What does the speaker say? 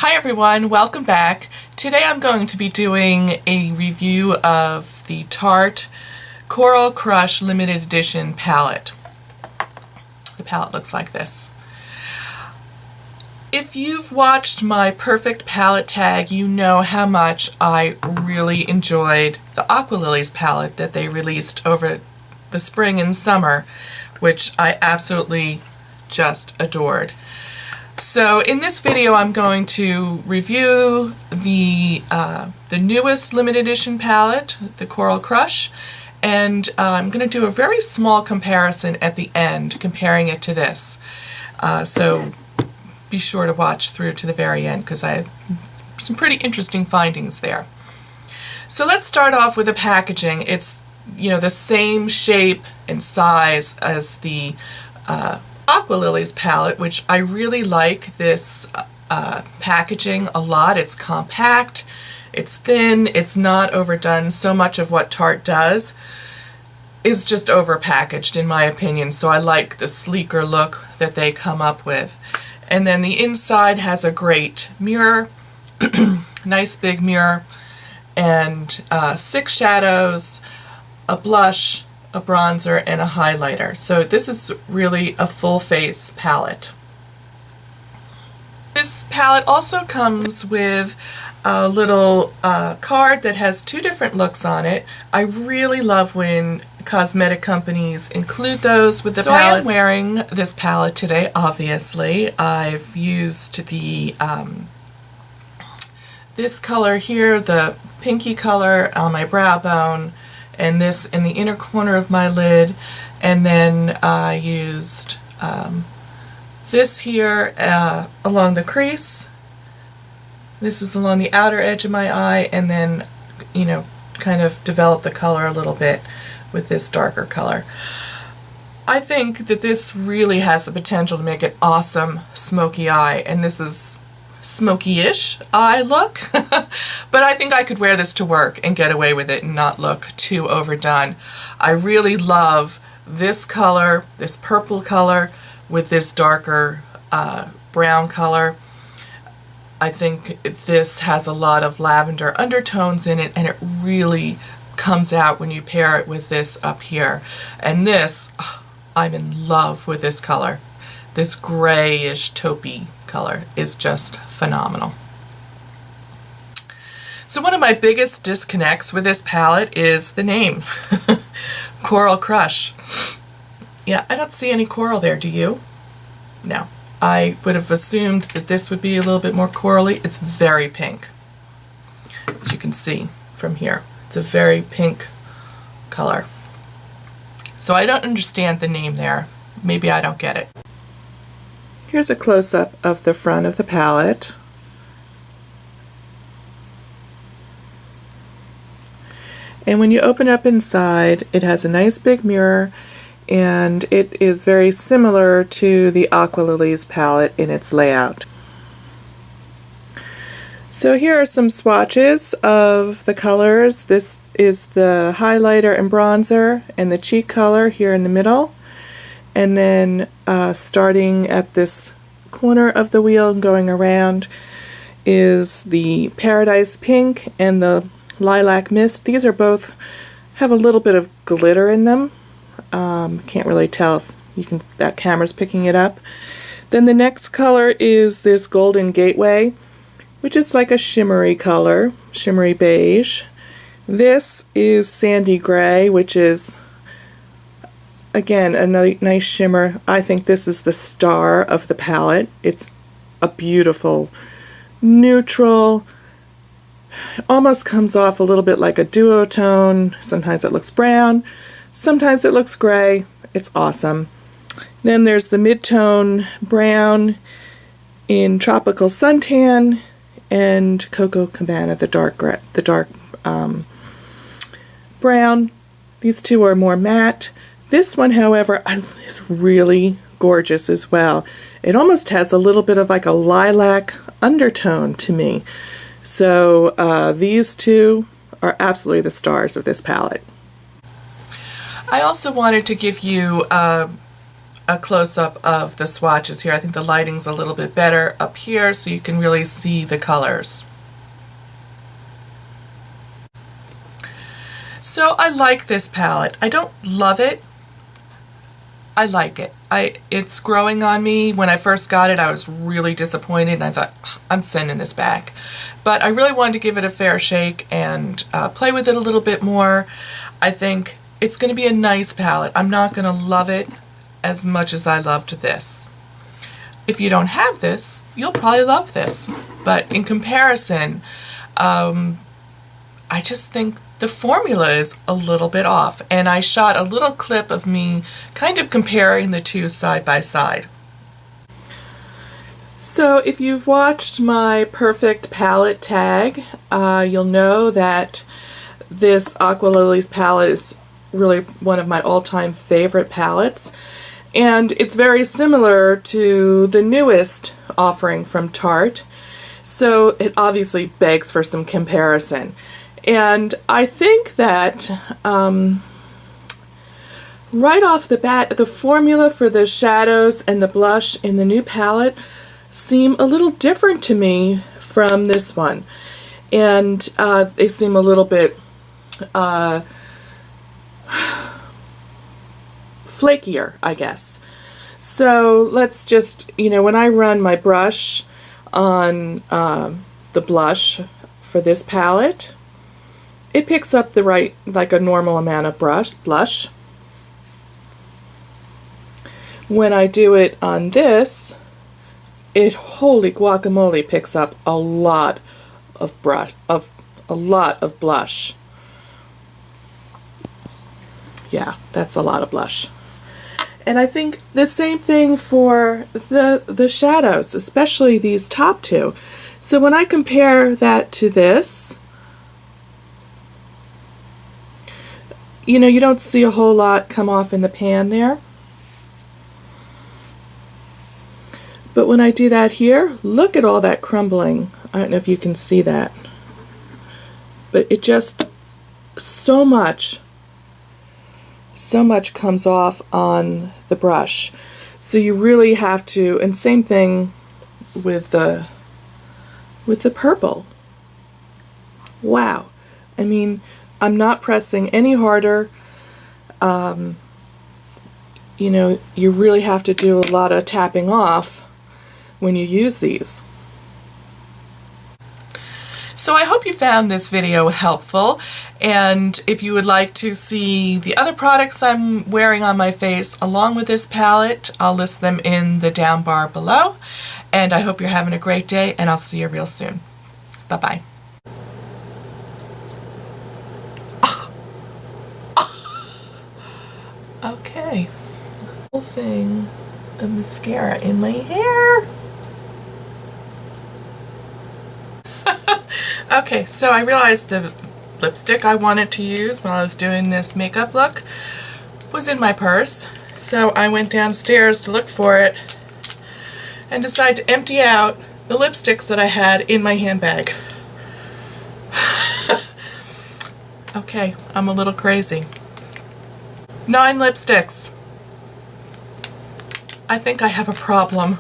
Hi everyone, welcome back. Today I'm going to be doing a review of the Tarte Coral Crush Limited Edition palette. The palette looks like this. If you've watched my perfect palette tag, you know how much I really enjoyed the Aqualillies palette that they released over the spring and summer, which I absolutely just adored. So in this video I'm going to review the newest limited edition palette, the Coral Crush, and I'm going to do a very small comparison at the end, comparing it to this. So be sure to watch through to the very end because I have some pretty interesting findings there. So let's start off with the packaging. It's, you know, the same shape and size as the Aqualillies palette, which I really like this packaging a lot. It's compact, it's thin, it's not overdone. So much of what Tarte does is just overpackaged in my opinion, so I like the sleeker look that they come up with. And then the inside has a great mirror, nice big mirror, and 6 shadows, a blush, a bronzer, and a highlighter. So this is really a full face palette. This palette also comes with a little card that has 2 different looks on it. I really love when cosmetic companies include those with the palette. I am wearing this palette today, obviously. I've used the this color here, the pinky color, on my brow bone, and this in the inner corner of my lid, and then I used this here along the crease. This is along the outer edge of my eye, and then, you know, kind of develop the color a little bit with this darker color. I think that this really has the potential to make an awesome smoky eye, and this is smoky-ish eye look, but I think I could wear this to work and get away with it and not look too overdone. I really love this color, this purple color, with this darker brown color. I think this has a lot of lavender undertones in it, and it really comes out when you pair it with this up here. And this, I'm in love with this color. This grayish taupey color is just phenomenal. So one of my biggest disconnects with this palette is the name, Coral Crush. Yeah, I don't see any coral there, do you? No. I would have assumed that this would be a little bit more corally. It's very pink, as you can see from here. It's a very pink color. So I don't understand the name there. Maybe I don't get it. Here's a close-up of the front of the palette. And when you open up inside, it has a nice big mirror, and it is very similar to the Aqualillies palette in its layout. So here are some swatches of the colors. This is the highlighter and bronzer, and the cheek color here in the middle. And then starting at this corner of the wheel and going around is the Paradise Pink and the Lilac Mist. These are both have a little bit of glitter in them. Can't really tell if you can, that camera's picking it up. Then the next color is this Golden Gateway, which is like a shimmery color, shimmery beige. This is Sandy Gray, which is again a nice shimmer. I think this is the star of the palette. It's a beautiful neutral, almost comes off a little bit like a duotone. Sometimes it looks brown, sometimes it looks gray. It's awesome. Then there's the mid-tone brown in Tropical Suntan, and Coco Cabana, the dark brown. These two are more matte. This one, however, is really gorgeous as well. It almost has a little bit of like a lilac undertone to me. So these two are absolutely the stars of this palette. I also wanted to give you a a close-up of the swatches here. I think the lighting's a little bit better up here so you can really see the colors. So I like this palette. I don't love it. I like it. It's growing on me. When I first got it, I was really disappointed and I thought, I'm sending this back. But I really wanted to give it a fair shake and play with it a little bit more. I think it's going to be a nice palette. I'm not going to love it as much as I loved this. If you don't have this, you'll probably love this. But in comparison, I just think the formula is a little bit off, and I shot a little clip of me kind of comparing the two side by side. So if you've watched my perfect palette tag, you'll know that this Aqualillies palette is really one of my all-time favorite palettes, and it's very similar to the newest offering from Tarte, so it obviously begs for some comparison. And I think that right off the bat, the formula for the shadows and the blush in the new palette seem a little different to me from this one. And they seem a little bit flakier, I guess. So let's just, when I run my brush on the blush for this palette, it picks up the right, like a normal amount of blush. When I do it on this, it, holy guacamole, picks up a lot of blush. Yeah, that's a lot of blush. And I think the same thing for the shadows, especially these top two. So when I compare that to this, you don't see a whole lot come off in the pan there. But when I do that here, look at all that crumbling. I don't know if you can see that. But it just, so much comes off on the brush. So you really have to, and same thing with the purple. Wow. I mean, I'm not pressing any harder. You really have to do a lot of tapping off when you use these. So I hope you found this video helpful, and if you would like to see the other products I'm wearing on my face along with this palette, I'll list them in the down bar below. And I hope you're having a great day, and I'll see you real soon. Bye-bye. Okay, whole thing of mascara in my hair. Okay, so I realized the lipstick I wanted to use while I was doing this makeup look was in my purse. So I went downstairs to look for it and decided to empty out the lipsticks that I had in my handbag. Okay, I'm a little crazy. 9 lipsticks. I think I have a problem.